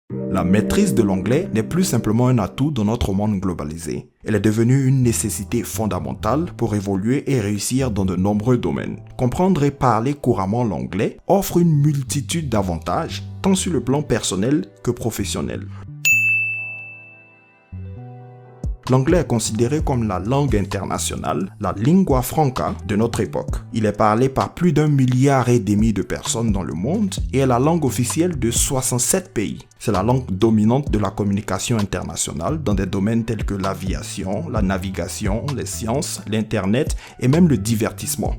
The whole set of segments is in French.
La maîtrise de l'anglais n'est plus simplement un atout dans notre monde globalisé. Elle est devenue une nécessité fondamentale pour évoluer et réussir dans de nombreux domaines. Comprendre et parler couramment l'anglais offre une multitude d'avantages, tant sur le plan personnel que professionnel. L'anglais est considéré comme la langue internationale, la lingua franca de notre époque. Il est parlé par plus d'1,5 milliard de personnes dans le monde et est la langue officielle de 67 pays. C'est la langue dominante de la communication internationale dans des domaines tels que l'aviation, la navigation, les sciences, l'internet et même le divertissement.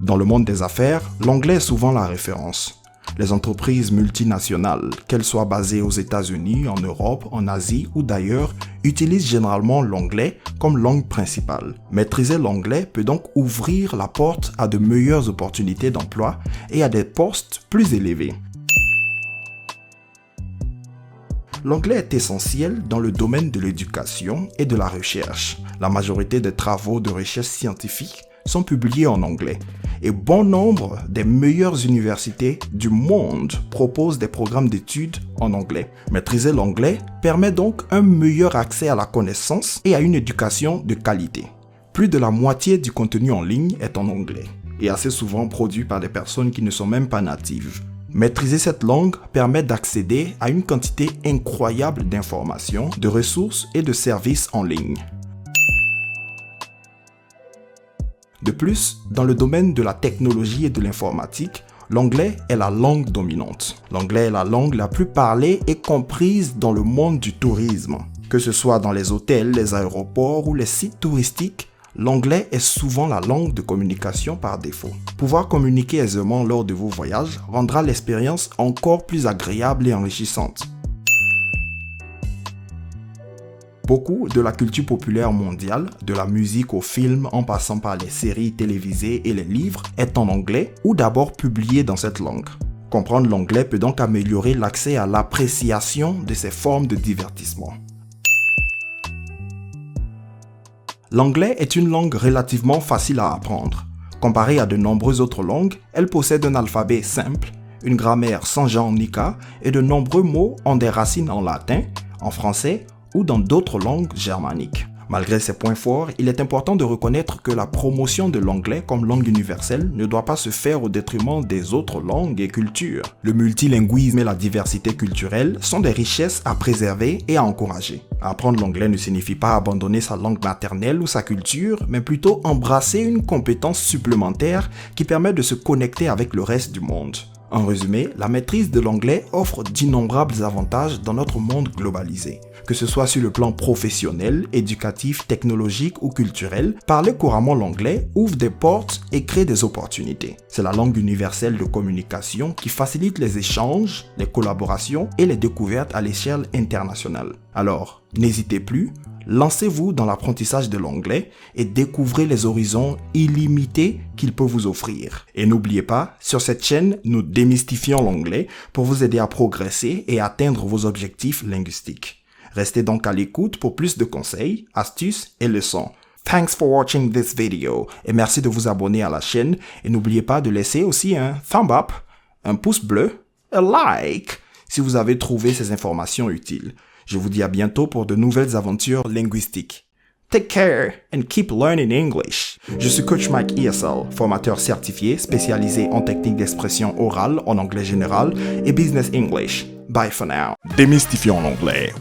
Dans le monde des affaires, l'anglais est souvent la référence. Les entreprises multinationales, qu'elles soient basées aux États-Unis, en Europe, en Asie ou d'ailleurs, utilisent généralement l'anglais comme langue principale. Maîtriser l'anglais peut donc ouvrir la porte à de meilleures opportunités d'emploi et à des postes plus élevés. L'anglais est essentiel dans le domaine de l'éducation et de la recherche. La majorité des travaux de recherche scientifique sont publiés en anglais. Et bon nombre des meilleures universités du monde proposent des programmes d'études en anglais. Maîtriser l'anglais permet donc un meilleur accès à la connaissance et à une éducation de qualité. Plus de la moitié du contenu en ligne est en anglais et assez souvent produit par des personnes qui ne sont même pas natives. Maîtriser cette langue permet d'accéder à une quantité incroyable d'informations, de ressources et de services en ligne. De plus, dans le domaine de la technologie et de l'informatique, l'anglais est la langue dominante. L'anglais est la langue la plus parlée et comprise dans le monde du tourisme. Que ce soit dans les hôtels, les aéroports ou les sites touristiques, l'anglais est souvent la langue de communication par défaut. Pouvoir communiquer aisément lors de vos voyages rendra l'expérience encore plus agréable et enrichissante. Beaucoup de la culture populaire mondiale, de la musique aux films en passant par les séries télévisées et les livres, est en anglais ou d'abord publiée dans cette langue. Comprendre l'anglais peut donc améliorer l'accès à l'appréciation de ces formes de divertissement. L'anglais est une langue relativement facile à apprendre. Comparée à de nombreuses autres langues, elle possède un alphabet simple, une grammaire sans genre ni cas et de nombreux mots ont des racines en latin, en français ou dans d'autres langues germaniques. Malgré ces points forts, il est important de reconnaître que la promotion de l'anglais comme langue universelle ne doit pas se faire au détriment des autres langues et cultures. Le multilinguisme et la diversité culturelle sont des richesses à préserver et à encourager. Apprendre l'anglais ne signifie pas abandonner sa langue maternelle ou sa culture, mais plutôt embrasser une compétence supplémentaire qui permet de se connecter avec le reste du monde. En résumé, la maîtrise de l'anglais offre d'innombrables avantages dans notre monde globalisé. Que ce soit sur le plan professionnel, éducatif, technologique ou culturel, parler couramment l'anglais ouvre des portes et crée des opportunités. C'est la langue universelle de communication qui facilite les échanges, les collaborations et les découvertes à l'échelle internationale. Alors, n'hésitez plus, lancez-vous dans l'apprentissage de l'anglais et découvrez les horizons illimités qu'il peut vous offrir. Et n'oubliez pas, sur cette chaîne, nous démystifions l'anglais pour vous aider à progresser et atteindre vos objectifs linguistiques. Restez donc à l'écoute pour plus de conseils, astuces et leçons. Thanks for watching this video et merci de vous abonner à la chaîne et n'oubliez pas de laisser aussi un thumb up, un pouce bleu, un like si vous avez trouvé ces informations utiles. Je vous dis à bientôt pour de nouvelles aventures linguistiques. Take care and keep learning English. Je suis Coach Mike ESL, formateur certifié spécialisé en techniques d'expression orale en anglais général et business English. Bye for now. Démystifions l'anglais.